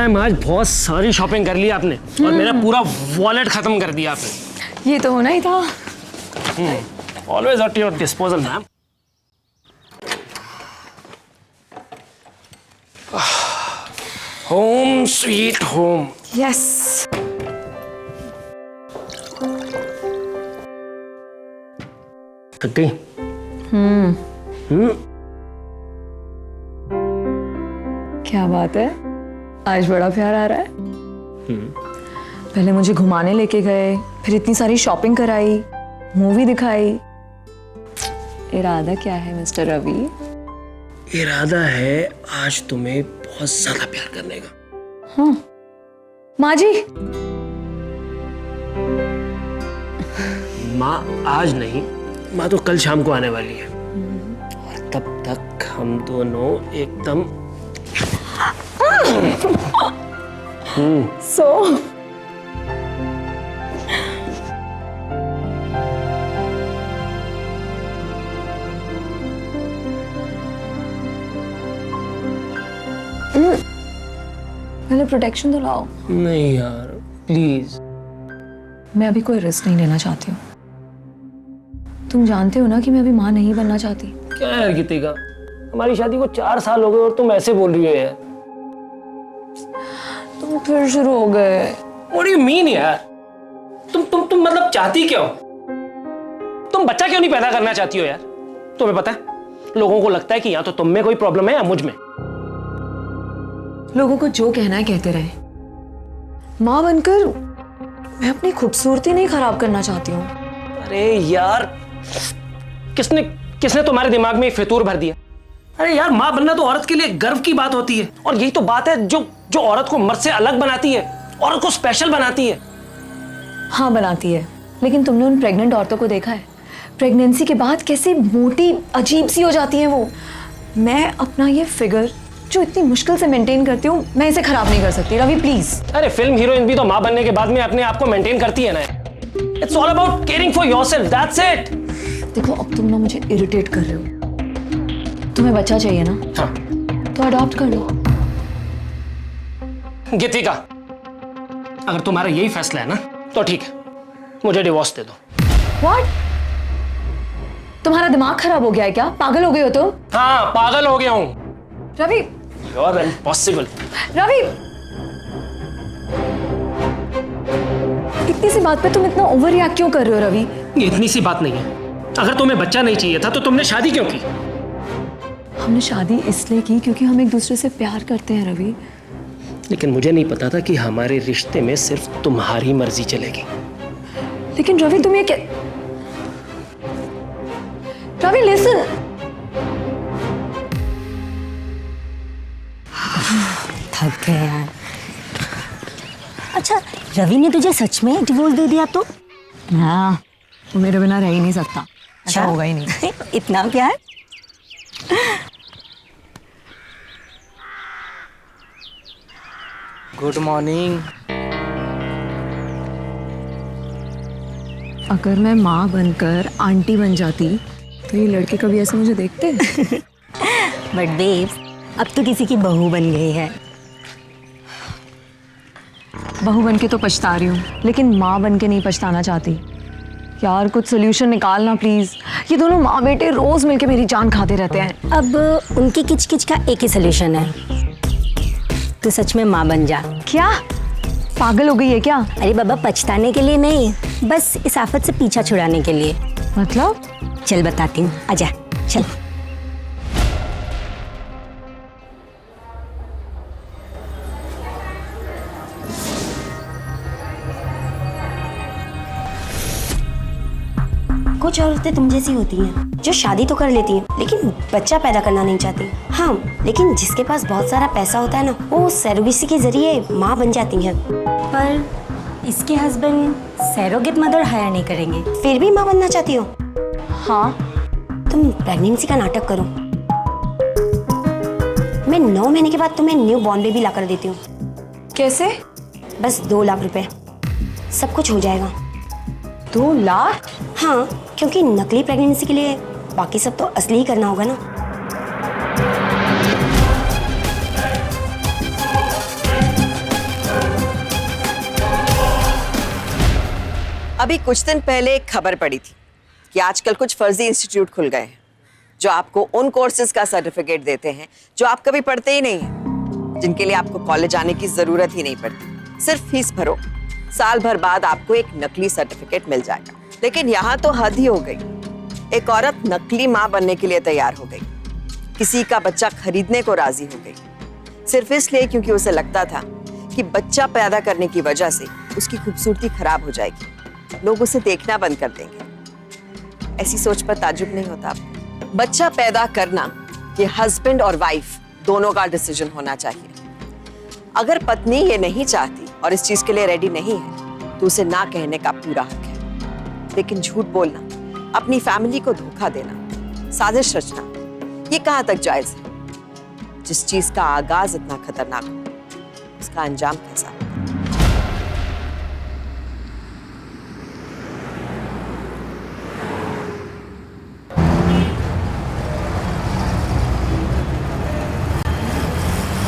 Ma'am आज बहुत सारी शॉपिंग कर ली आपने और मेरा पूरा वॉलेट खत्म कर दिया आपने। ये तो होना ही था। Always at your disposal ma'am. Home sweet home. Yes. थक गई? क्या बात है, आज बड़ा प्यार आ रहा है। पहले मुझे घुमाने लेके गए, फिर इतनी सारी शॉपिंग कराई, मूवी दिखाई। इरादा क्या है मिस्टर रवि? इरादा है आज तुम्हें बहुत ज्यादा प्यार करने का। हाँ माँ जी। माँ आज नहीं, माँ तो कल शाम को आने वाली है और तब तक हम दोनों एकदम सो पहले प्रोटेक्शन तो लाओ। नहीं यार प्लीज। मैं अभी कोई रिस्क नहीं लेना चाहती हूँ। तुम जानते हो ना कि मैं अभी माँ नहीं बनना चाहती। क्या यार गीतिका, हमारी शादी को 4 साल हो गए और तुम ऐसे बोल रही हो यार। तुम फिर शुरू हो गए। What do you mean यार? तुम मतलब चाहती क्या हो? तुम बच्चा क्यों नहीं पैदा करना चाहती हो यार? तुम्हें पता है लोगों को लगता है कि या तो तुम में कोई प्रॉब्लम है या मुझ में। लोगों को जो कहना है कहते रहे। माँ बनकर मैं अपनी खूबसूरती नहीं खराब करना चाहती हूँ। अरे यार किसने तुम्हारे दिमाग में फितूर भर दिया? अरे यार माँ बनना तो औरत के लिए गर्व की बात होती है और यही तो बात है जो औरत को मर्द से अलग बनाती है, औरत को स्पेशल बनाती है। हाँ बनाती है, लेकिन तुमने उन प्रेग्नेंट औरतों को देखा है? प्रेगनेंसी के बाद कैसी मोटी अजीब सी हो जाती हैं वो। मैं अपना ये फिगर जो इतनी मुश्किल से मेंटेन करती हूँ, मैं इसे खराब नहीं कर सकती। रवि प्लीज। अरे फिल्म हीरोइन भी तो माँ बनने के बाद में अपने आप को मेंटेन करती है ना। It's all about caring for yourself, that's it. देखो अब तुम ना मुझे इरिटेट कर रहे हो। तुम्हें बच्चा चाहिए ना? हाँ। तो अडॉप्ट कर लो। गीतिका, अगर तुम्हारा यही फैसला है ना तो ठीक है, मुझे डिवोर्स दे दो। व्हाट? तुम्हारा दिमाग खराब हो गया है क्या? पागल हो गए हो तुम? हाँ पागल हो गया हूं। Ravi. You are impossible. Ravi, इतनी सी बात पे तुम इतना ओवर रिएक्ट क्यों कर रहे हो रवि? ये इतनी सी बात नहीं है। अगर तुम्हें बच्चा नहीं चाहिए था तो तुमने शादी क्यों की? हमने शादी इसलिए की क्योंकि हम एक दूसरे से प्यार करते हैं रवि। लेकिन मुझे नहीं पता था कि हमारे रिश्ते में सिर्फ तुम्हारी मर्जी चलेगी। लेकिन रवि तुम ये क्या? रवि लिसन। थक गए यार। अच्छा रवि ने तुझे सच में डिवोर्स दे दिया तो? हाँ, वो मेरे बिना रह ही नहीं सकता। ऐसा होगा ही नहीं। इतना प्यार? Good morning. अगर मैं माँ बनकर आंटी बन जाती तो ये लड़के कभी ऐसे मुझे देखते? बट बेब्स, अब तो किसी की बहू बन गई है। बहू बन के तो पछता रही हूँ, लेकिन माँ बन के नहीं पछताना चाहती। यार कुछ सोल्यूशन निकालना प्लीज। ये दोनों माँ बेटे रोज मिलके मेरी जान खाते रहते हैं। अब उनकी किच-किच का एक ही सोल्यूशन है, तू सच में माँ बन जा। क्या पागल हो गई है क्या? अरे बाबा, पछताने के लिए नहीं, बस इस आफत से पीछा छुड़ाने के लिए। मतलब? चल बताती हूँ, आजा चल। कुछ औरतें तुम जैसी होती हैं जो शादी तो कर लेती हैं लेकिन बच्चा पैदा करना नहीं चाहती। हाँ, लेकिन जिसके पास बहुत सारा पैसा होता है ना, वो सरोगेसी के जरिए माँ बन जाती हैं। पर इसके हस्बैंड सरोगेट मदर हायर नहीं करेंगे, फिर भी माँ बनना चाहती हो? हाँ, तुम प्रेगनेंसी का नाटक करो, मैं 9 महीने के बाद तुम्हें न्यू बॉर्न बेबी ला कर देती हूँ। कैसे? बस 2 लाख रुपए, सब कुछ हो जाएगा। 2 लाख? हाँ, क्योंकि नकली प्रेगनेंसी के लिए बाकी सब तो असली ही करना होगा ना। अभी कुछ दिन पहले एक खबर पड़ी थी कि आजकल कुछ फर्जी इंस्टीट्यूट खुल गए हैं जो आपको उन कोर्सेज का सर्टिफिकेट देते हैं जो आप कभी पढ़ते ही नहीं हैं, जिनके लिए आपको कॉलेज आने की जरूरत ही नहीं पड़ती। सिर्फ फीस भरो, साल भर बाद आपको एक नकली सर्टिफिकेट मिल जाएगा। लेकिन यहाँ तो हद ही हो गई। एक औरत नकली माँ बनने के लिए तैयार हो गई, किसी का बच्चा खरीदने को राजी हो गई, सिर्फ इसलिए क्योंकि उसे लगता था कि बच्चा पैदा करने की वजह से उसकी खूबसूरती खराब हो जाएगी, लोग उसे देखना बंद कर देंगे। ऐसी सोच पर ताज्जुब नहीं होता आपको। बच्चा पैदा करना ये हस्बैंड और वाइफ दोनों का डिसीजन होना चाहिए। अगर पत्नी ये नहीं चाहती और इस चीज के लिए रेडी नहीं है तो उसे ना कहने का पूरा हक है। लेकिन झूठ बोलना, अपनी फैमिली को धोखा देना, साजिश रचना, ये कहां तक जायज है? जिस चीज का आगाज इतना खतरनाक हो, उसका अंजाम कैसा हो?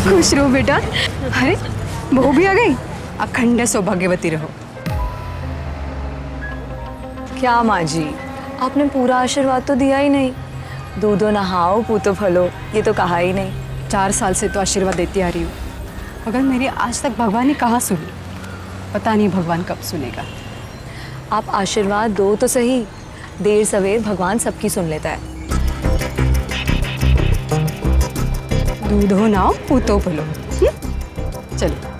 खुश रहो बेटा। अरे बहू भी आ गई। अखंड सौभाग्यवती रहो। क्या माँ जी, आपने पूरा आशीर्वाद तो दिया ही नहीं। दूधो नहाओ पूतो फलो, ये तो कहा ही नहीं। 4 साल से तो आशीर्वाद देती आ रही हूँ, मगर मेरी आज तक भगवान ने कहाँ सुनी। पता नहीं भगवान कब सुनेगा। आप आशीर्वाद दो तो सही, देर सवेर भगवान सबकी सुन लेता है। दूधो नाओ पूतो फलो। चलो।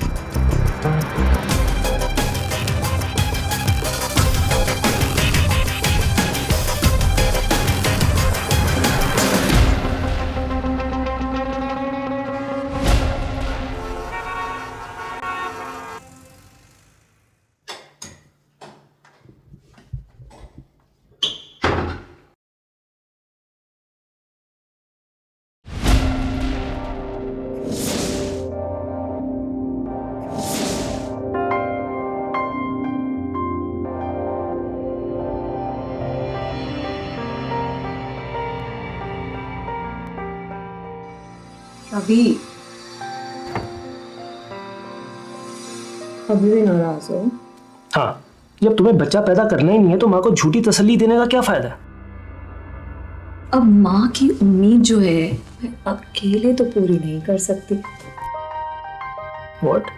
अभी भी नाराज हो? हाँ, जब तुम्हें बच्चा पैदा करना ही नहीं है तो माँ को झूठी तसल्ली देने का क्या फायदा? अब माँ की उम्मीद जो है मैं अकेले तो पूरी नहीं कर सकती। What?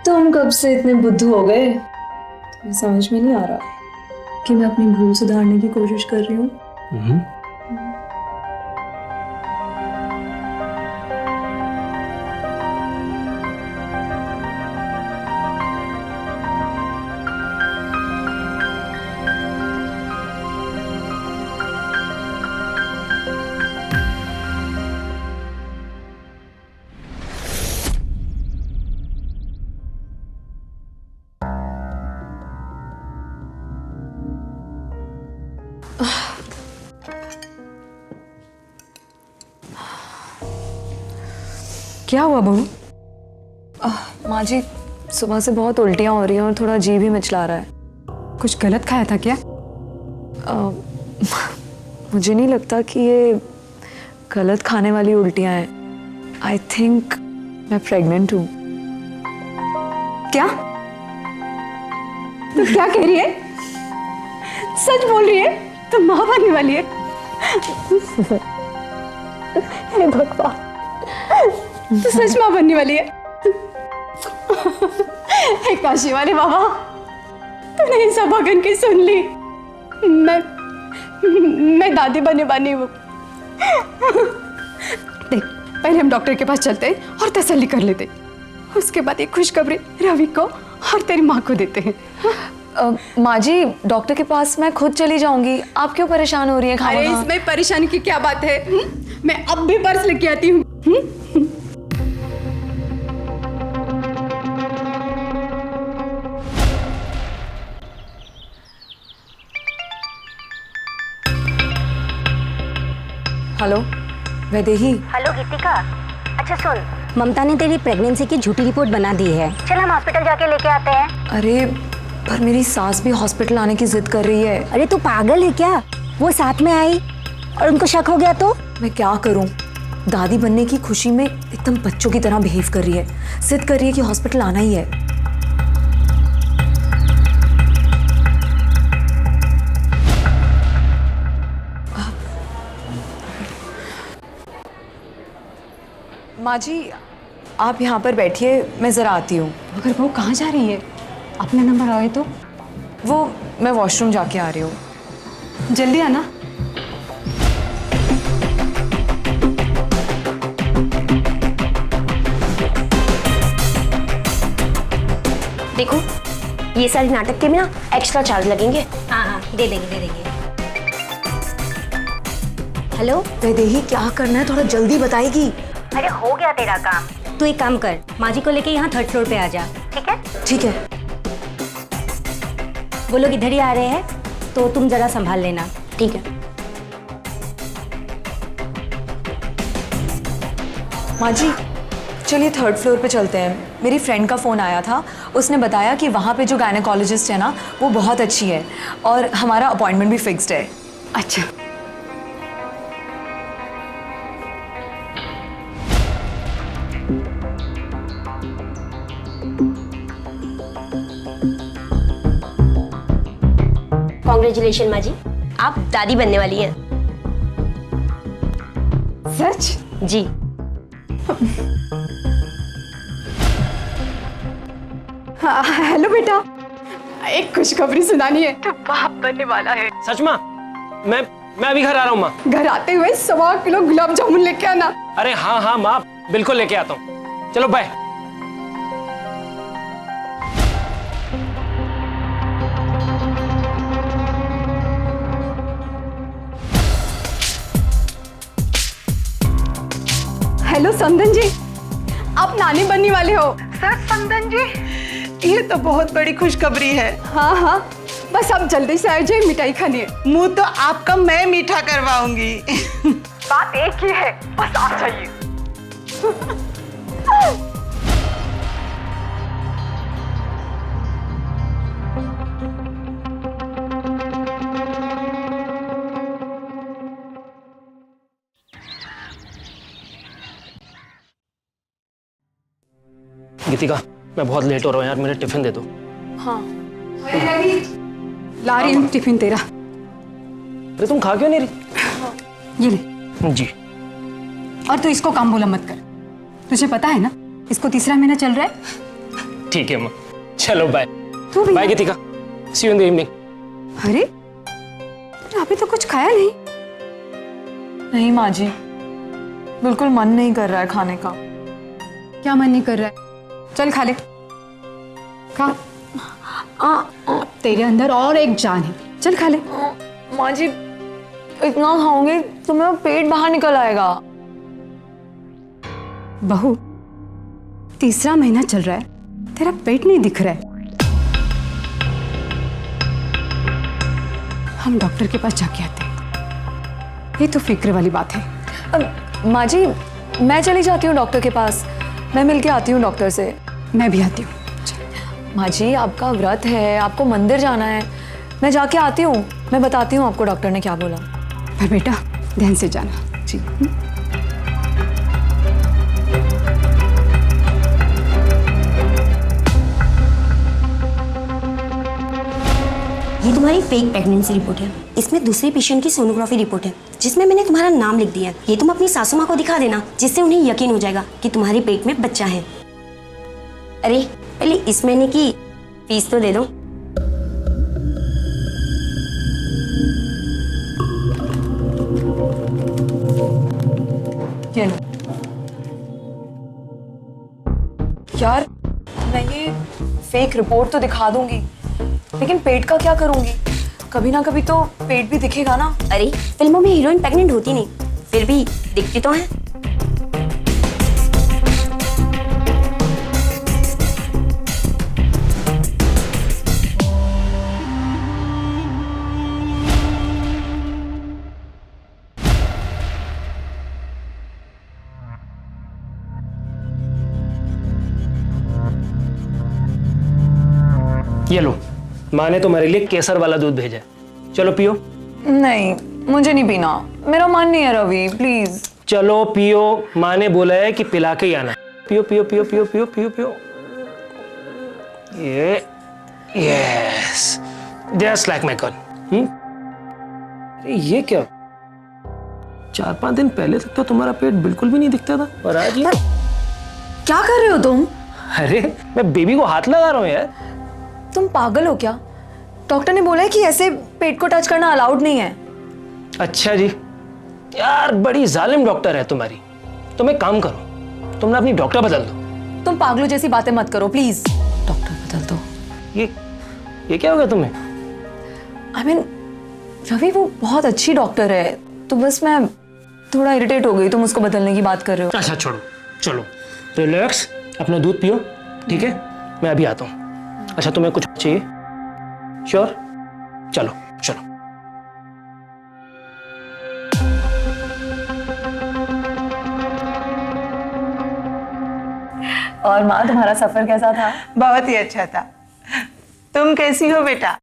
तुम कब से इतने बुद्धू हो गए? तुम्हें समझ में नहीं आ रहा कि मैं अपनी भूल सुधारने की कोशिश कर रही हूँ। क्या हुआ बहू? माँ जी, सुबह से बहुत उल्टियाँ हो रही हैं और थोड़ा जी भी मिचला रहा है। कुछ गलत खाया था क्या? मुझे नहीं लगता कि ये गलत खाने वाली उल्टियाँ हैं। आई थिंक मैं प्रेग्नेंट हूँ। क्या? तू क्या कह रही है? सच बोल रही है? तो माँ बनने वाली है? हे भगवान, तो सच माँ बनने वाली है? हे काशी वाले बाबा, तूने इन सब भगन की सुन ली। मैं दादी बनने वाली हूँ। देख, पहले हम डॉक्टर के पास चलते हैं और तसल्ली कर लेते, उसके बाद एक खुशखबरी रवि को और तेरी माँ को देते हैं। माँ जी, डॉक्टर के पास मैं खुद चली जाऊंगी, आप क्यों परेशान हो रही हैं? अरे इसमें परेशानी की क्या बात है? मैं अब भी पर्स लेके आती हूँ। हेलो वैदेही। हेलो गीतिका, अच्छा सुन, ममता ने तेरी प्रेगनेंसी की झूठी रिपोर्ट बना दी है। चल हम हॉस्पिटल जाके लेके आते हैं। अरे पर मेरी सास भी हॉस्पिटल आने की जिद कर रही है। अरे तू पागल है क्या? वो साथ में आई और उनको शक हो गया तो? मैं क्या करूं? दादी बनने की खुशी में एकदम बच्चों की तरह बिहेव कर रही है, जिद कर रही है कि हॉस्पिटल आना ही है। माँ जी आप यहाँ पर बैठिए, मैं ज़रा आती हूँ। मगर वो कहाँ जा रही है? अपने नंबर आए तो वो मैं वॉशरूम जाके आ रही हूँ। जल्दी आना। देखो ये सारे नाटक के में ना एक्स्ट्रा चार्ज लगेंगे। हाँ हाँ दे देंगे। हेलो वैदेही क्या करना है, थोड़ा जल्दी बताएगी। अरे हो गया तेरा काम। तू एक काम कर, माँ जी को लेके यहाँ 3rd फ्लोर पे आ जा, ठीक है? ठीक है। वो लोग इधर ही आ रहे हैं, तो तुम जरा संभाल लेना। ठीक है। माँ जी चलिए 3rd फ्लोर पे चलते हैं। मेरी फ्रेंड का फ़ोन आया था, उसने बताया कि वहाँ पे जो गायनेकोलॉजिस्ट है ना वो बहुत अच्छी है और हमारा अपॉइंटमेंट भी फिक्स्ड है। अच्छा कॉन्ग्रेचुलेशन माँ जी, आप दादी बनने वाली हैं। सच? जी। हाँ, हेलो बेटा, एक खुशखबरी सुनानी है। तो बाप बनने वाला है। सच माँ? मैं अभी घर आ रहा हूँ माँ। घर आते हुए 1.25 किलो गुलाब जामुन लेके आना। अरे हाँ हाँ माँ, बिल्कुल लेके आता हूँ। चलो बाय। हेलो संदन जी, आप नानी बनने वाले हो। सर संदन जी, ये तो बहुत बड़ी खुशखबरी है। हाँ हाँ, बस आप जल्दी से आ जाइए, मिठाई खानी है। मुंह तो आपका मैं मीठा करवाऊंगी। बात एक ही है, बस आप जाइए। गीतिका मैं बहुत लेट हो रहा हूँ यार, मेरे टिफिन दे दो। हाँ ला रही हूँ टिफिन तेरा। अरे तुम खा क्यों नहीं रही? ये ले। जी। और तू इसको काम बोला मत कर, तुझे पता है ना इसको 3रा महीना चल रहा है। ठीक है माँ, चलो बाय। तू भी bye Geetika, see you in the evening. अरे अभी तो कुछ खाया नहीं। नहीं माँ जी, बिल्कुल मन नहीं कर रहा है खाने का। क्या मन नहीं कर रहा है? चल खा ले, खा। तेरे अंदर और एक जान है, चल खा ले। माँ जी इतना खाऊंगी तो मेरा पेट बाहर निकल आएगा। बहू 3रा महीना चल रहा है, तेरा पेट नहीं दिख रहा है। हम डॉक्टर के पास जाके आते हैं, ये तो फिक्र वाली बात है। माँ जी मैं चली जाती हूँ डॉक्टर के पास, मैं मिलके आती हूँ डॉक्टर से। मैं भी आती हूँ। माँ जी आपका व्रत है, आपको मंदिर जाना है, मैं जाके आती हूँ, मैं बताती हूँ आपको डॉक्टर ने क्या बोला। पर बेटा ध्यान से जाना। जी। ये तुम्हारी फेक प्रेगनेंसी रिपोर्ट है। इसमें दूसरे पेशेंट की सोनोग्राफी रिपोर्ट है, जिसमें मैंने तुम्हारा नाम लिख दिया है। ये तुम अपनी सासू माँ को दिखा देना, जिससे उन्हें यकीन हो जाएगा कि तुम्हारे पेट में बच्चा है। अरे पहले इस महीने की फीस तो दे दो। ये लो। यार मैं ये फेक रिपोर्ट तो दिखा दूंगी, लेकिन पेट का क्या करूंगी? कभी ना कभी तो पेट भी दिखेगा ना। अरे फिल्मों में हीरोइन प्रेग्नेंट होती नहीं, फिर भी दिखती तो है। ये लो, माँ ने तुम्हारे लिए केसर वाला दूध भेजा है, चलो पियो। नहीं मुझे नहीं पीना, मेरा मन नहीं है रवि, प्लीज। चलो पियो, माँ ने बोला है कि पिला के ही आना। पियो पियो पियो पियो पियो पियो पियो। Yes, just like my girl. अरे ये क्या, 4-5 दिन पहले तक तो तुम्हारा पेट बिल्कुल भी नहीं दिखता था और आज ये क्या कर रहे हो तुम? अरे मैं बेबी को हाथ लगा रहा हूँ यार। तुम पागल हो क्या? डॉक्टर ने बोला है कि ऐसे पेट को टच करना अलाउड नहीं है। अच्छा जी, यार बड़ी जालिम डॉक्टर है तुम्हारी। तुम एक काम करो, तुम ना अपनी डॉक्टर बदल दो। तुम पागलों जैसी बातें मत करो प्लीज। डॉक्टर बदल दो। ये क्या हो गया तुम्हें? आई मीन रवि वो बहुत अच्छी डॉक्टर है, तो बस मैं थोड़ा इरिटेट हो गई तुम उसको बदलने की बात कर रहे हो। अच्छा छोड़ो, चलो रिलैक्स, अपना दूध पियो, ठीक है? मैं अभी आता हूँ। अच्छा तुम्हें कुछ चाहिए? श्योर? चलो चलो। और माँ तुम्हारा सफर कैसा था? बहुत ही अच्छा था। तुम कैसी हो बेटा?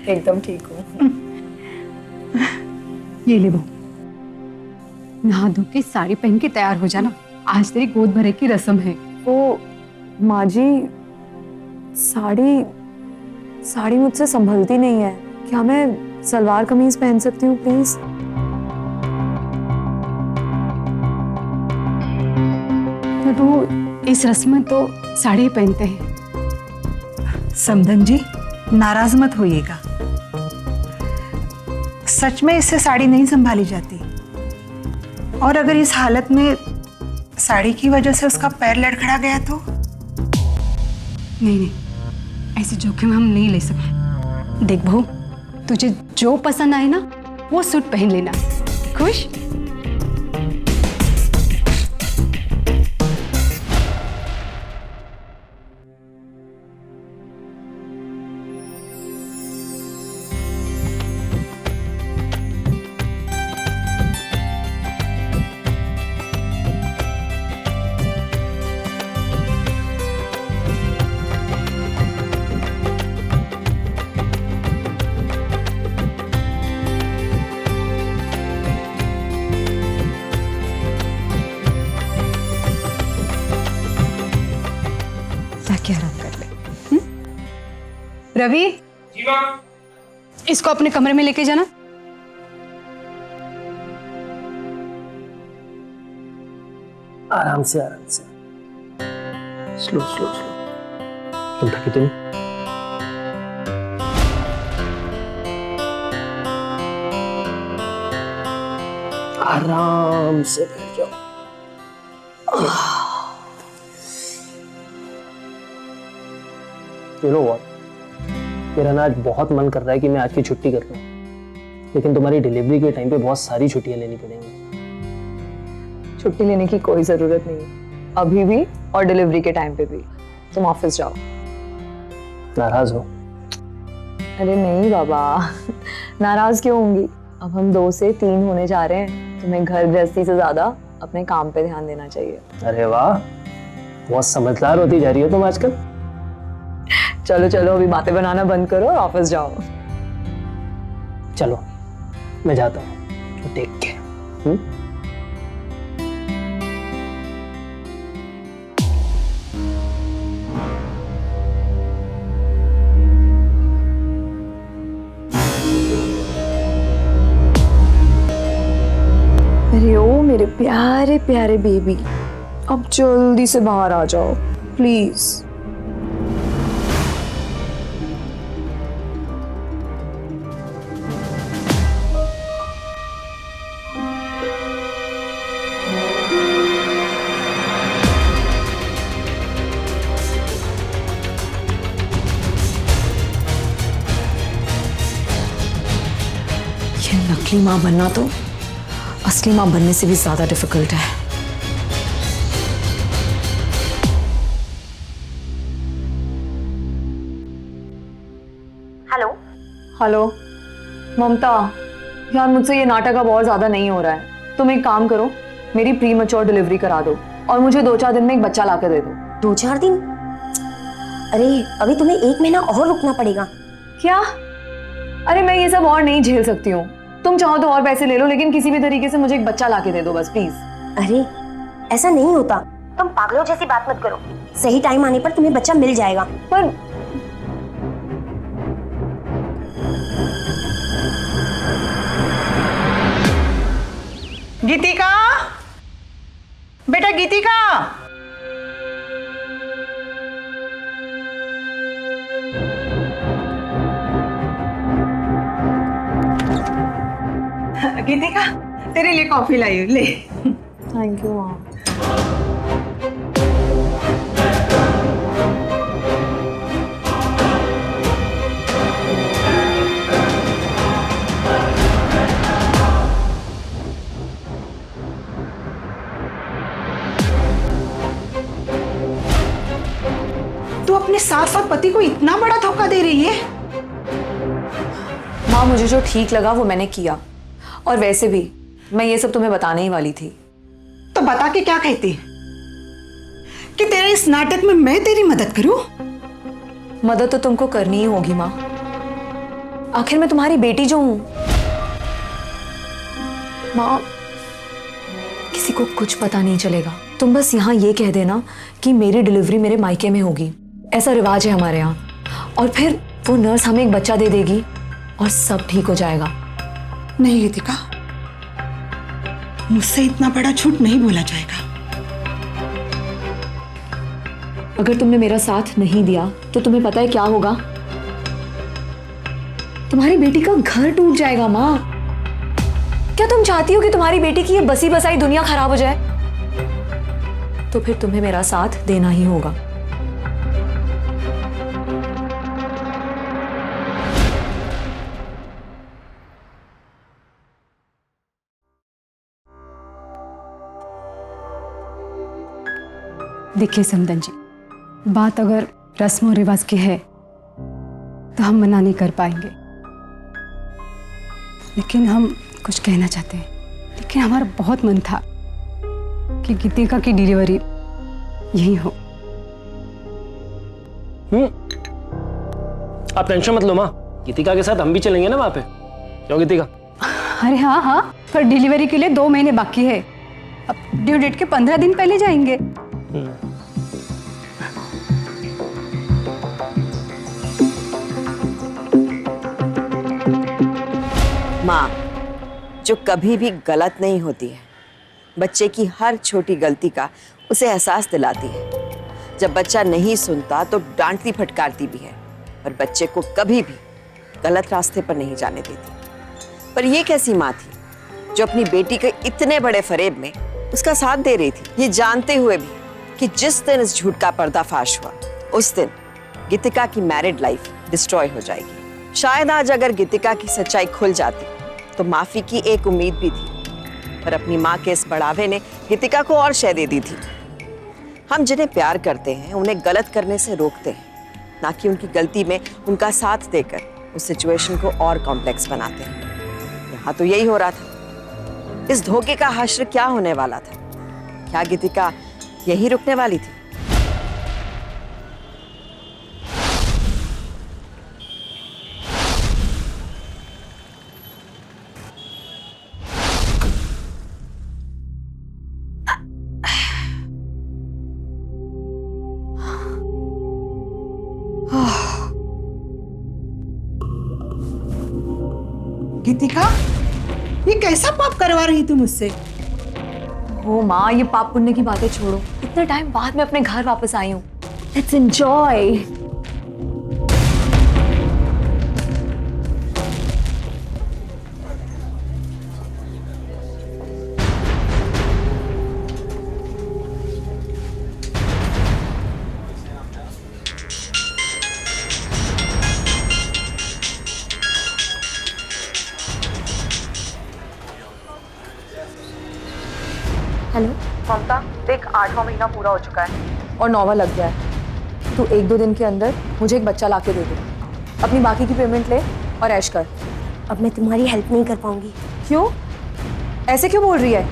एकदम ठीक हूँ। ये ले बहू, नहा धो के साड़ी पहन के तैयार हो जाना, आज तेरी गोद भरे की रस्म है। वो माँ जी साड़ी मुझसे संभलती नहीं है, क्या मैं सलवार कमीज पहन सकती हूँ प्लीज? पर वो इस रस्म में तो साड़ी पहनते हैं। समधन जी, नाराज मत होइएगा। सच में इससे साड़ी नहीं संभाली जाती, और अगर इस हालत में साड़ी की वजह से उसका पैर लड़खड़ा गया तो? नहीं, ऐसे जोखिम हम नहीं ले सकते। देख बहू, तुझे जो पसंद आए ना वो सूट पहन लेना। खुश? ताकि आराम कर ले। रवि, इसको अपने कमरे में लेके जाना। आराम से स्लो स्लो स्लो। तुम थकी तो नहीं? आराम से बैठ जाओ। You know what? मेरा ना आज बहुत मन कर रहा है कि मैं आज की छुट्टी कर लूं, लेकिन तुम्हारी डिलीवरी के टाइम पे बहुत सारी छुट्टियां लेनी पड़ेंगी। छुट्टी लेने की कोई जरूरत नहीं है, अभी भी और डिलीवरी के टाइम पे भी। तुम ऑफिस जाओ। नाराज हो? अरे नहीं बाबा, नाराज क्यों होंगी? अब हम 2 से 3 होने जा रहे हैं, तुम्हें घर गृहस्थी से ज्यादा अपने काम पे ध्यान देना चाहिए। अरे वाह, बहुत समझदार होती जा रही हो तुम आजकल। चलो चलो, अभी बातें बनाना बंद करो और ऑफिस जाओ। चलो मैं जाता हूँ, टेक केयर। अरे ओ मेरे प्यारे प्यारे बेबी, अब जल्दी से बाहर आ जाओ प्लीज। ये नकली माँ बनना तो असली माँ बनने से भी ज्यादा डिफिकल्ट है। हेलो। हेलो ममता, यार मुझसे ये नाटक अब और ज्यादा नहीं हो रहा है। तुम एक काम करो, मेरी प्री मैच्योर डिलीवरी करा दो और मुझे 2-4 दिन में एक बच्चा लाके दे दो। 2-4 दिन? अरे अभी तुम्हें 1 महीना और रुकना पड़ेगा। क्या? अरे मैं ये सब और नहीं झेल सकती हूँ। तुम चाहो तो और पैसे ले लो, लेकिन किसी भी तरीके से मुझे एक बच्चा लाके दे दो बस प्लीज। अरे ऐसा नहीं होता, तुम पागलों जैसी बात मत करो। सही टाइम आने पर तुम्हें बच्चा मिल जाएगा। पर गीतिका, बेटा गीतिका, गीतिका तेरे लिए कॉफी लाई हूँ, ले। थैंक यू माँ। तू अपने सास और पति को इतना बड़ा धोखा दे रही है? माँ मुझे जो ठीक लगा वो मैंने किया, और वैसे भी मैं ये सब तुम्हें बताने ही वाली थी। तो बता के क्या कहती कि तेरे इस नाटक में मैं तेरी मदद करूं? मदद तो तुमको करनी ही होगी माँ, आखिर मैं तुम्हारी बेटी जो हूं। माँ किसी को कुछ पता नहीं चलेगा, तुम बस यहाँ ये कह देना कि मेरी डिलीवरी मेरे मायके में होगी, ऐसा रिवाज है हमारे यहाँ, और फिर वो नर्स हमें एक बच्चा दे देगी और सब ठीक हो जाएगा। नहीं गीतिका, मुझसे इतना बड़ा झूठ नहीं बोला जाएगा। अगर तुमने मेरा साथ नहीं दिया तो तुम्हें पता है क्या होगा? तुम्हारी बेटी का घर टूट जाएगा माँ। क्या तुम चाहती हो कि तुम्हारी बेटी की ये बसी बसाई दुनिया खराब हो जाए? तो फिर तुम्हें मेरा साथ देना ही होगा। देखिए समदन जी, बात अगर रस्म और रिवाज की है तो हम मना नहीं कर पाएंगे, लेकिन हम कुछ कहना चाहते हैं। लेकिन हमारा बहुत मन था कि गीतिका की डिलीवरी यही हो। आप टेंशन मत लो माँ, गीतिका के साथ हम भी चलेंगे ना वहां पे। क्यों गीतिका? अरे हाँ हाँ, पर डिलीवरी के लिए 2 महीने बाकी है। अब ड्यू डेट के 15 दिन पहले जाएंगे। माँ जो कभी भी गलत नहीं होती है, बच्चे की हर छोटी गलती का उसे एहसास दिलाती है। जब बच्चा नहीं सुनता तो डांटती फटकारती भी है, पर बच्चे को कभी भी गलत रास्ते पर नहीं जाने देती। पर ये कैसी माँ थी जो अपनी बेटी के इतने बड़े फरेब में उसका साथ दे रही थी, ये जानते हुए भी कि जिस दिन इस झूठ का पर्दाफाश हुआ उस दिन गीतिका की मैरिड लाइफ डिस्ट्रॉय हो जाएगी। शायद आज अगर गीतिका की सच्चाई खुल जाती तो माफी की एक उम्मीद भी थी, पर अपनी माँ के इस बढ़ावे ने गीतिका को और शय दे दी थी। हम जिन्हें प्यार करते हैं उन्हें गलत करने से रोकते हैं, ना कि उनकी गलती में उनका साथ देकर उस सिचुएशन को और कॉम्प्लेक्स बनाते हैं। यहाँ तो यही हो रहा था। इस धोखे का हश्र क्या होने वाला था? क्या गीतिका यही रुकने वाली थी? गीतिका, ये कैसा पाप करवा रही तू मुझसे? हो माँ, ये पाप पुण्य की बातें छोड़ो, इतने टाइम बाद मैं अपने घर वापस आई हूँ। Let's enjoy. हेलो ममता, देख 8वां महीना पूरा हो चुका है और 9वां लग गया है। तू 1-2 दिन के अंदर मुझे एक बच्चा लाके दे दे। अपनी बाकी की पेमेंट ले और ऐश कर। अब मैं तुम्हारी हेल्प नहीं कर पाऊंगी। क्यों? ऐसे क्यों बोल रही है?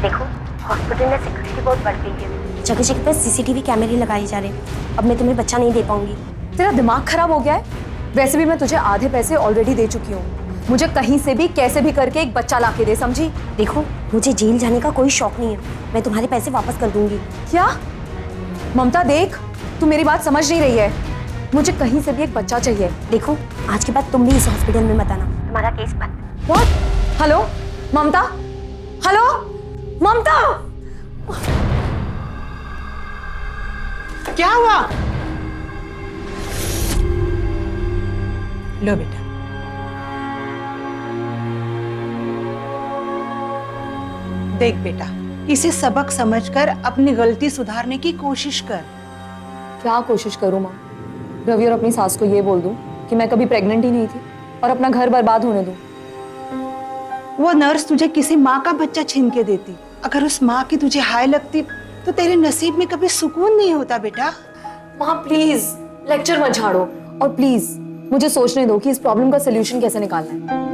देखो हॉस्पिटल में सिक्योरिटी बहुत बढ़ गई है, जगह जगह पर सीसीटीवी कैमरे लगाए जा रहे हैं। अब मैं तुम्हें बच्चा नहीं दे पाऊंगी। तेरा दिमाग खराब हो गया है? वैसे भी मैं तुझे आधे पैसे ऑलरेडी दे चुकी हूँ। मुझे कहीं से भी कैसे भी करके एक बच्चा लाके दे, समझी? देखो मुझे जेल जाने का कोई शौक नहीं है, मैं तुम्हारे पैसे वापस कर दूंगी। क्या? ममता देख, तू मेरी बात समझ नहीं रही है। मुझे कहीं से भी एक बच्चा चाहिए। देखो आज के बाद तुम भी इस हॉस्पिटल में मत आना। तुम्हारा केस बंद। What? हेलो ममता, हेलो ममता। क्या हुआ? लो बेटा, देख बेटा, इसे सबक समझकर अपनी गलती सुधारने की कोशिश कर। क्या कोशिश करूँ माँ? रवि और अपनी सास को ये बोल दूँ कि मैं कभी प्रेग्नेंट ही नहीं थी और अपना घर बर्बाद होने दूँ? वो नर्स तुझे किसी माँ का बच्चा छीन के देती। अगर उस माँ की तुझे हाय लगती तो तेरे नसीब में कभी सुकून नहीं होता बेटा। माँ प्लीज लेक्चर मत झाड़ो, और प्लीज मुझे सोचने दो कि इस प्रॉब्लम का सलूशन कैसे निकालना है।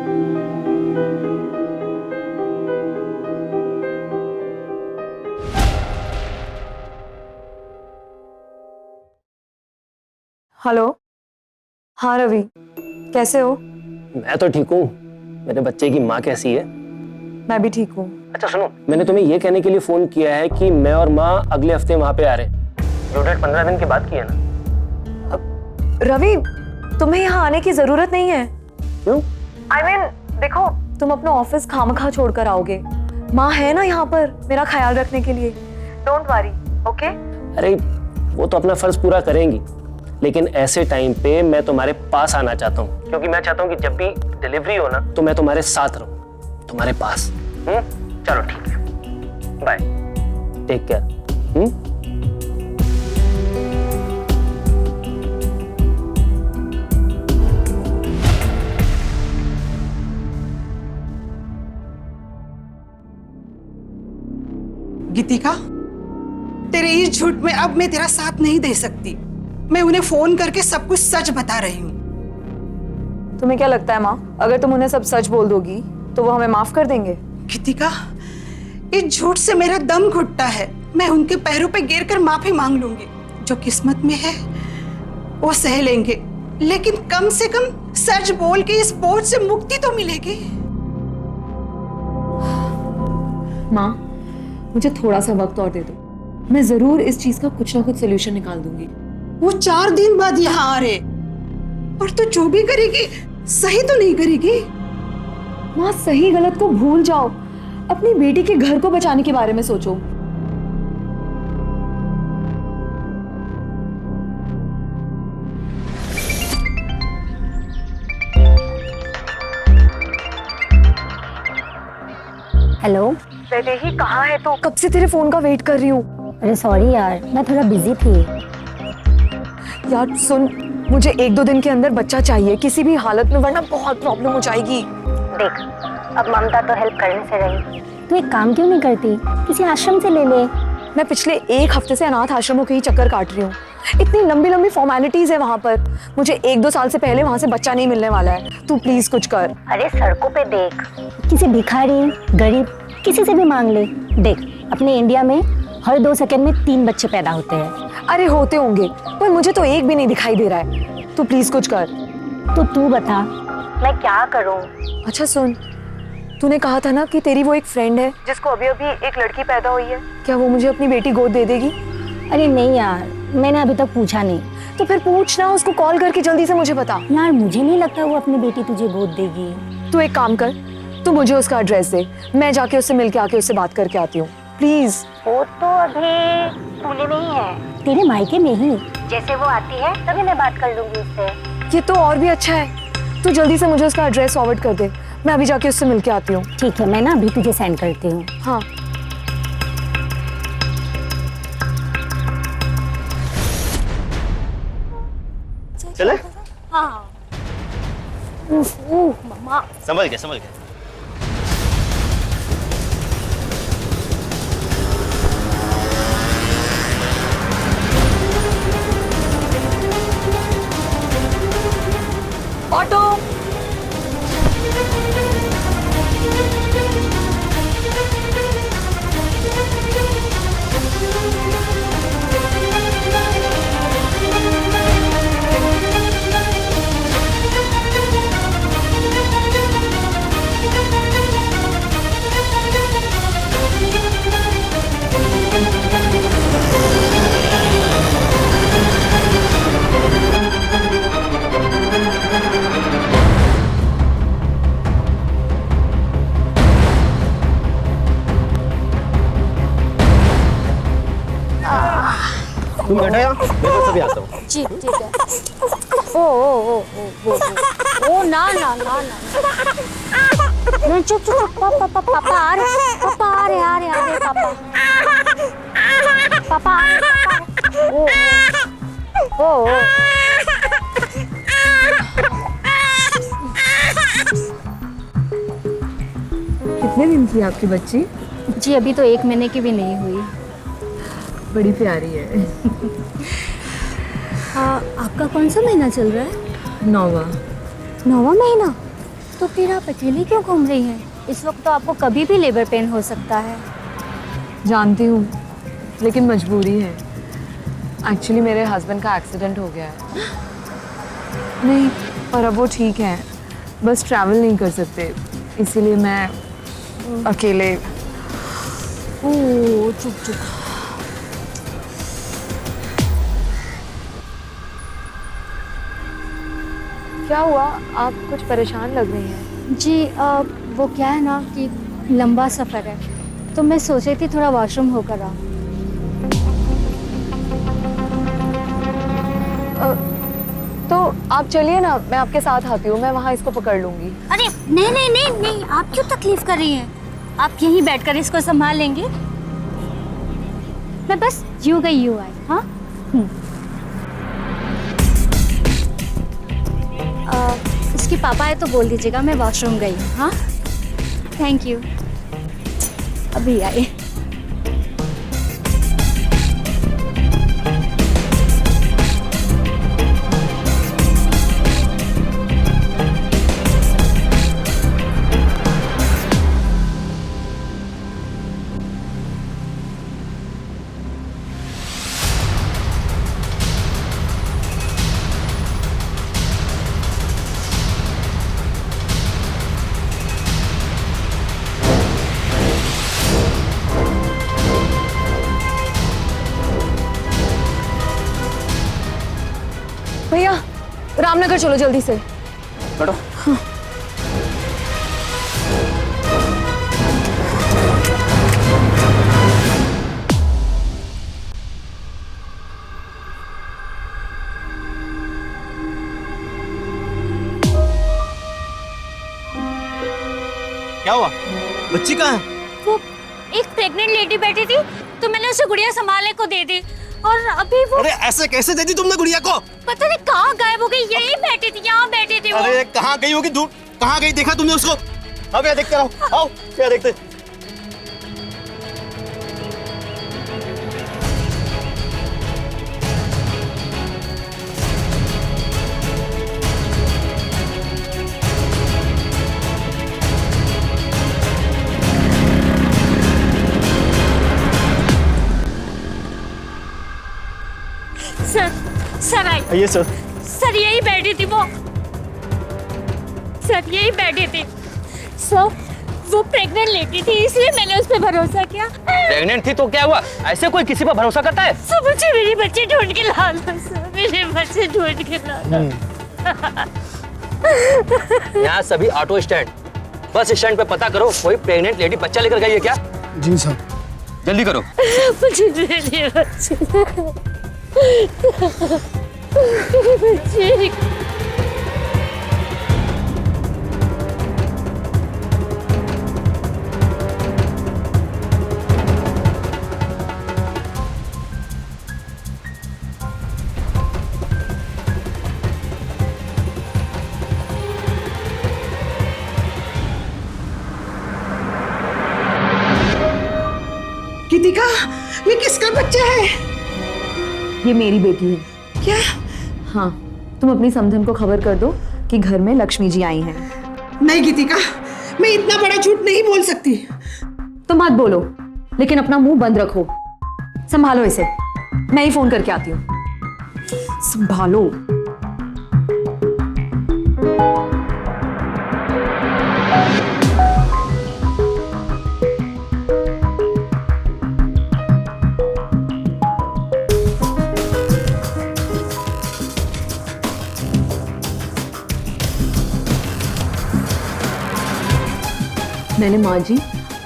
हेलो, हाँ रवि, कैसे हो? मैं तो ठीक हूँ। मेरे बच्चे की माँ कैसी है? मैं भी ठीक हूँ। अच्छा सुनो, मैंने तुम्हें ये कहने के लिए फोन किया है कि मैं और माँ अगले हफ्ते वहां पे आ रहे हैं। ड्यू डेट 15 दिन के बाद की है ना। रवि, तुम्हें यहाँ आने की जरूरत नहीं है। क्यों? I mean, देखो, तुम अपना ऑफिस खामखा छोड़कर आओगे। माँ है ना यहाँ पर मेरा ख्याल रखने के लिए। Don't worry, okay? अरे वो तो अपना फर्ज पूरा करेंगी, लेकिन ऐसे टाइम पे मैं तुम्हारे पास आना चाहता हूँ, क्योंकि मैं चाहता हूँ कि जब भी डिलीवरी हो ना तो मैं तुम्हारे साथ रहूँ, तुम्हारे पास। चलो ठीक है, बाय, टेक केयर। गीतिका, तेरे इस झूठ में अब मैं तेरा साथ नहीं दे सकती। मैं उन्हें फोन करके सब कुछ सच बता रही हूँ। तुम्हें क्या लगता है माँ, अगर तुम उन्हें सब सच बोल दोगी तो वो हमें माफ कर देंगे? गीतिका, इस झूठ से मेरा दम घुटता है। मैं उनके पैरों पे गिर कर माफी मांग लूंगी। जो किस्मत में है वो सह लेंगे, लेकिन कम से कम सच बोल के इस बोझ से मुक्ति तो मिलेगी। माँ, मुझे थोड़ा सा वक्त और दे दो, मैं जरूर इस चीज का कुछ ना कुछ सोल्यूशन निकाल दूंगी। वो 4 दिन बाद यहाँ आ रहे, और तू जो भी करेगी सही तो नहीं करेगी। माँ, सही गलत को भूल जाओ, अपनी बेटी के घर को बचाने के बारे में सोचो। हेलो। वैदेही, कहाँ है तो? कब से तेरे फोन का वेट कर रही हूँ। अरे सॉरी यार, मैं थोड़ा बिजी थी। यार सुन, मुझे 1-2 दिन के अंदर बच्चा चाहिए किसी भी हालत में, वरना बहुत प्रॉब्लम हो जाएगी। देख, अब ममता तो हेल्प करने से रही, तू एक काम क्यों नहीं करती, किसी आश्रम से ले ले। मैं पिछले 1 हफ्ते से अनाथ आश्रमों के ही चक्कर काट रही हूँ। इतनी लंबी लंबी फॉर्मेलिटीज है वहाँ पर। मुझे 1-2 साल से पहले वहाँ से बच्चा नहीं मिलने वाला है। तू प्लीज कुछ कर। अरे सड़कों पे देख, किसी भिखारी, गरीब, किसी से भी मांग ले। देख, अपने इंडिया में हर 2 सेकंड में 3 बच्चे पैदा होते हैं। अरे होते होंगे, पर मुझे तो एक भी नहीं दिखाई दे रहा है। तू प्लीज कुछ कर। तो तू बता, मैं क्या करूँ? अच्छा सुन, तूने कहा था ना कि तेरी वो एक फ्रेंड है जिसको अभी अभी एक लड़की पैदा हुई है, क्या वो मुझे अपनी बेटी गोद दे देगी? अरे नहीं यार, मैंने अभी तक पूछा नहीं। तो फिर पूछना, उसको कॉल करके जल्दी से मुझे बता। यार मुझे नहीं लगता वो अपनी बेटी तुझे गोद देगी। तू एक काम कर, तू मुझे उसका एड्रेस दे, मैं जाके उससे मिलके आके उससे बात करके आती हूँ, प्लीज। वो तो अभी पुणे में ही है, तेरे मायके में ही। जैसे वो आती है तभी मैं बात कर लूंगी उससे। ये तो और भी अच्छा है। तू जल्दी से मुझे उसका एड्रेस फॉरवर्ड कर दे, मैं अभी जाके उससे मिलके आती हूँ। ठीक है, मैं ना अभी तुझे सेंड करती हूँ। हाँ। चले? हाँ। मम्मा। संभल के, संभल के। ऑटो। तुम बैठो यहाँ, मैं तो सभी आता हूँ। जी ठीक है। ओ ओ ना ना ना ना नहीं, चुप चुप, पापा आ रहे, पापा आ रहे पापा, पापा आ रहे, ओ कितने दिन की है आपकी बच्ची? जी अभी तो 1 महीने की भी नहीं हुई। बड़ी प्यारी है। आपका कौन सा महीना चल रहा है? 9वां महीना? तो फिर आप अकेली क्यों घूम रही हैं? इस वक्त तो आपको कभी भी लेबर पेन हो सकता है। जानती हूँ, लेकिन मजबूरी है। एक्चुअली मेरे हस्बैंड का एक्सीडेंट हो गया है। नहीं, पर अब वो ठीक है, बस ट्रैवल नहीं कर सकते, इसीलिए मैं अकेले। ओह चुप चुप। क्या हुआ? आप कुछ परेशान लग रही हैं। जी वो क्या है ना कि लंबा सफ़र है, तो मैं सोच रही थी थोड़ा वॉशरूम होकर आऊँ। तो आप चलिए ना, मैं आपके साथ आती हूँ, मैं वहाँ इसको पकड़ लूँगी। अरे नहीं नहीं नहीं नहीं, आप क्यों तकलीफ कर रही हैं? आप यहीं बैठकर इसको संभाल लेंगे। मैं बस यूं गई यूं आई। हाँ इसके पापा है तो बोल दीजिएगा मैं वॉशरूम गई हूँ। हाँ थैंक यू, अभी आए। भैया रामनगर चलो जल्दी से। बैठो। क्या हुआ? बच्ची कहाँ है? वो एक प्रेग्नेंट लेडी बैठी थी तो मैंने उसे गुड़िया संभालने को दे दी, और अभी वो अरे ऐसे कैसे दे दी तुमने गुड़िया को? पता नहीं कहाँ गायब हो गई। यहीं बैठी थी, यहाँ बैठी थी वो। अरे कहाँ गई होगी? दूर कहाँ गई? देखा तुमने उसको? अब यहाँ देखते रहो, आओ क्या देखते। Sir I. आइए सर। सर यही बैठी थी वो, सर यही बैठी थी। सर वो प्रेग्नेंट लेडी थी, इसलिए मैंने उस पर भरोसा किया। प्रेग्नेंट थी तो क्या हुआ? ऐसे कोई किसी पर भरोसा करता है? सर मुझे मेरी बच्ची ढूंढ के ला दो सर, मेरे बच्चे ढूंढ के ला दो। यहाँ सभी ऑटो स्टैंड, बस स्टैंड पे पता करो कोई प्रेग्नेंट लेडी बच्चा लेकर गई है क्या? जी सर। जल्दी करो। मुझे मेरे बच्चे, मेरे बच्चे। गीतिका, ये किसका बच्चा है? ये मेरी बेटी है। क्या? हाँ, तुम अपनी समधन को खबर कर दो कि घर में लक्ष्मी जी आई हैं। नहीं गीतिका, मैं इतना बड़ा झूठ नहीं बोल सकती। तुम मत बोलो, लेकिन अपना मुंह बंद रखो। संभालो इसे, मैं ही फोन करके आती हूँ। संभालो। मैंने माँ जी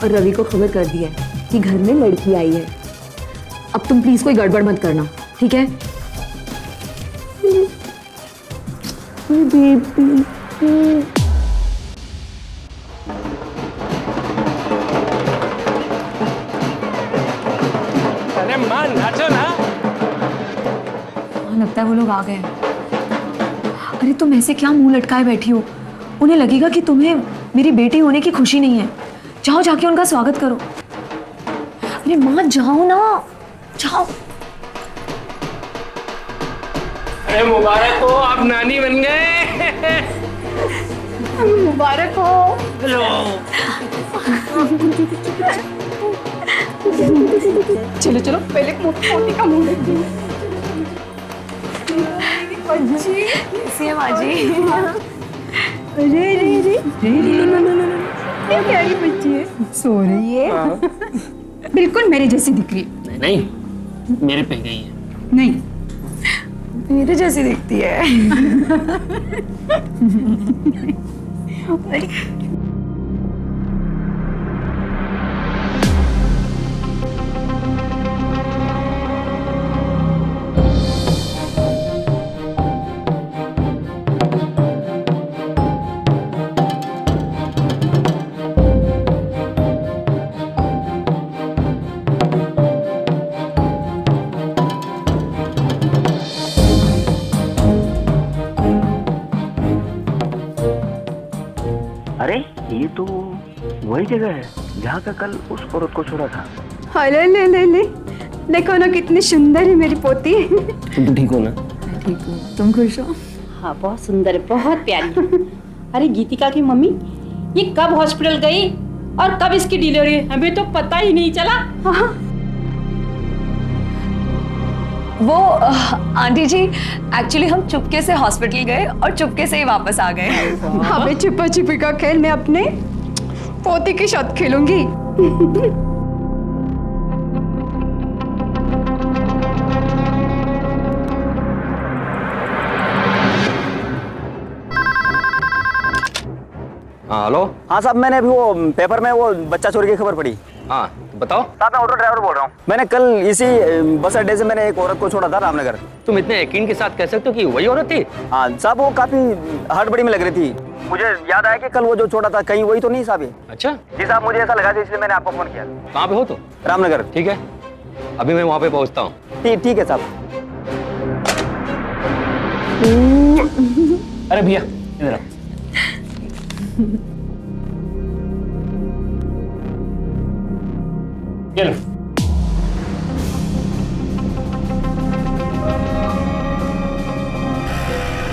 और रवि को खबर कर दी है कि घर में लड़की आई है। अब तुम प्लीज कोई गड़बड़ मत करना। ठीक है? अरे मां नाचो ना। हाँ, लगता है वो लोग आ गए। अरे तुम ऐसे क्या मुंह लटकाए बैठी हो? उन्हें लगेगा कि तुम्हें मेरी बेटी होने की खुशी नहीं है। जाओ जाके उनका स्वागत करो। अरे माँ जाओ ना, जाओ। अरे मुबारक हो, आप नानी बन गए। मुबारक हो। हेलो। चलो चलो पहले मोटी का मुंह देख लो। बच्ची कैसी है माँ जी? अरे अरे अरे ये प्यारी बच्ची है, सो रही है। बिल्कुल मेरे जैसी दिख रही है। नहीं, मेरे पे गई है। नहीं, मेरे जैसी दिखती है। अरे ये तो वही जगह है जहाँ का कल उस औरत को छोड़ा था। हेलो ले ले ले, देखो ना कितनी सुंदर है मेरी पोती। तुम तो ठीक हो ना? ठीक हूँ, तुम खुश हो? हाँ बहुत सुंदर है, बहुत प्यारी। अरे गीतिका की मम्मी ये कब हॉस्पिटल गई और कब इसकी डिलीवरी? हमें तो पता ही नहीं चला। वो आंटी जी, एक्चुअली हम चुपके से हॉस्पिटल गए और चुपके से ही वापस आ गए। अबे छुपा छुपी का खेल मैं अपने पोती के साथ खेलूंगी। हाँ हेलो। हाँ साहब, मैंने अभी वो पेपर में वो बच्चा चोरी की खबर पढ़ी। हाँ तो बताओ। साहब मैं ऑटो ड्राइवर बोल रहा हूँ। मैंने कल इसी बस अड्डे से मैंने एक औरत को छोड़ा था रामनगर। तुम इतने यकीन के साथ कह सकते हो कि वही औरत थी? हाँ साहब, वो काफी हड़बड़ी में लग रही थी। मुझे याद आया कि कल वो जो छोड़ा था कहीं वही तो नहीं साहब ये? अच्छा जी साहब, मुझे ऐसा लगा था इसलिए मैंने आपको फोन किया। कहाँ पे हो तुम? रामनगर। ठीक है, अभी मैं वहाँ पे पहुँचता हूँ। ठीक है साहब। अरे भैया इधर आओ। ये लो।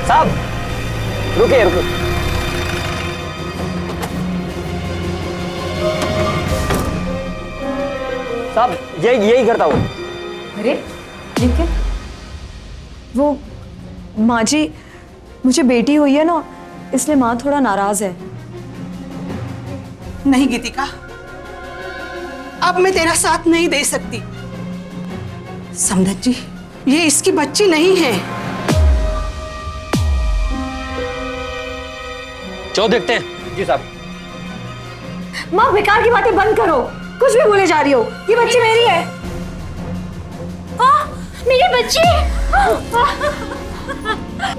साहब रुके रुके। साहब यही घर था वो। अरे ठीक है। वो माँ जी, मुझे बेटी हुई है ना, इसलिए माँ थोड़ा नाराज है। नहीं गीतिका, अब मैं तेरा साथ नहीं दे सकती। समधन जी, ये इसकी बच्ची नहीं है। चलो देखते हैं। जी साहब। माँ बेकार की बातें बंद करो, कुछ भी बोले जा रही हो। ये बच्ची मेरी है। मेरी बच्ची,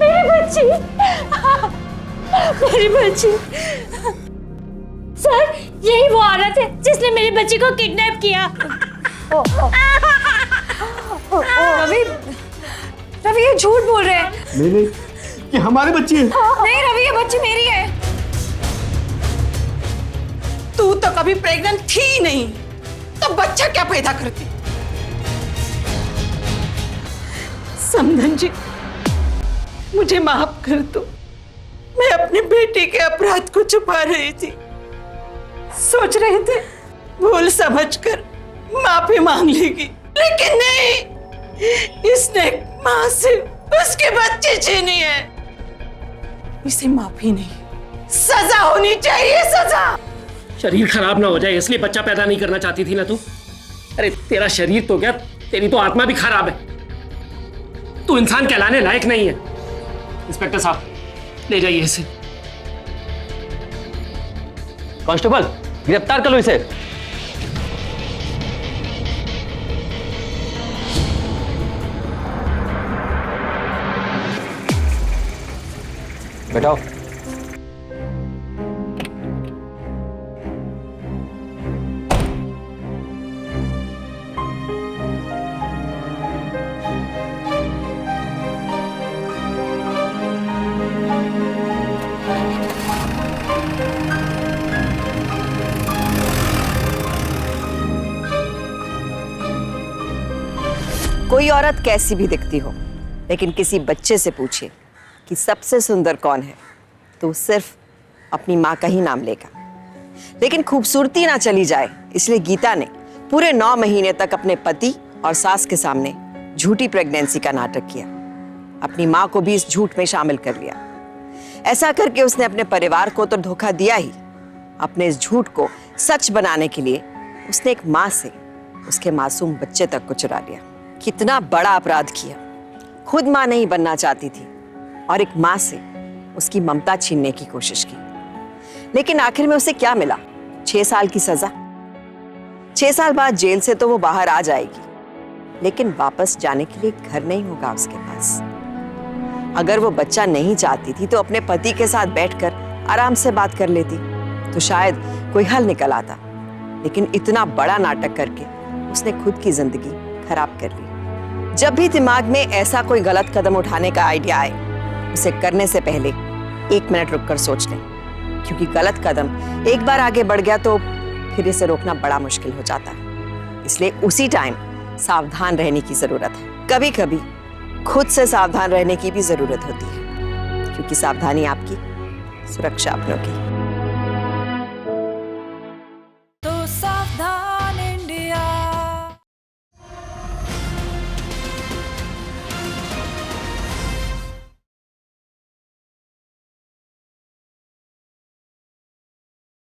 मेरी बच्ची, मेरी बच्ची। सर यही वो औरत है जिसने मेरी बच्ची को किडनैप किया। रवि, रवि ये झूठ बोल रहे हैं। नहीं, ये हमारे बच्चे हैं। नहीं रवि, ये बच्ची मेरी है। तू तो कभी प्रेग्नेंट थी ही नहीं, तो बच्चा क्या पैदा करती? समधन जी, मुझे माफ कर दो। मैं अपनी बेटी के अपराध को छुपा रही थी। सोच रहे थे भूल समझकर माफी मांग लेगी, लेकिन नहीं, इसने मां से उसके बच्चे छीनी है। इसे माफी नहीं, सजा होनी चाहिए, सजा। शरीर खराब ना हो जाए इसलिए बच्चा पैदा नहीं करना चाहती थी ना तू? अरे तेरा शरीर तो क्या, तेरी तो आत्मा भी खराब है। तू इंसान कहलाने लायक नहीं है। इंस्पेक्टर साहब, ले जाइए इसे। कांस्टेबल, गिरफ्तार कर लो इसे। बैठाओ। कोई औरत कैसी भी दिखती हो, लेकिन किसी बच्चे से पूछिए कि सबसे सुंदर कौन है, तो सिर्फ अपनी माँ का ही नाम लेगा। लेकिन खूबसूरती ना चली जाए, इसलिए गीता ने पूरे 9 महीने तक अपने पति और सास के सामने झूठी प्रेगनेंसी का नाटक किया। अपनी माँ को भी इस झूठ में शामिल कर लिया। ऐसा करके उसने अपने परिवार को तो धोखा दिया ही, अपने इस झूठ को सच बनाने के लिए उसने एक माँ से उसके मासूम बच्चे तक को चुरा लिया। कितना बड़ा अपराध किया। खुद माँ नहीं बनना चाहती थी और एक माँ से उसकी ममता छीनने की कोशिश की। लेकिन आखिर में उसे क्या मिला? 6 साल की सजा। 6 साल बाद जेल से तो वो बाहर आ जाएगी, लेकिन वापस जाने के लिए घर नहीं होगा उसके पास। अगर वो बच्चा नहीं चाहती थी तो अपने पति के साथ बैठकर आराम से बात कर लेती, तो शायद कोई हल निकल आता। लेकिन इतना बड़ा नाटक करके उसने खुद की जिंदगी खराब कर ली। जब भी दिमाग में ऐसा कोई गलत कदम उठाने का आइडिया आए, उसे करने से पहले 1 मिनट रुककर सोच लें, क्योंकि गलत कदम एक बार आगे बढ़ गया तो फिर इसे रोकना बड़ा मुश्किल हो जाता है। इसलिए उसी टाइम सावधान रहने की जरूरत है। कभी कभी खुद से सावधान रहने की भी जरूरत होती है, क्योंकि सावधानी आपकी सुरक्षा अपनों की।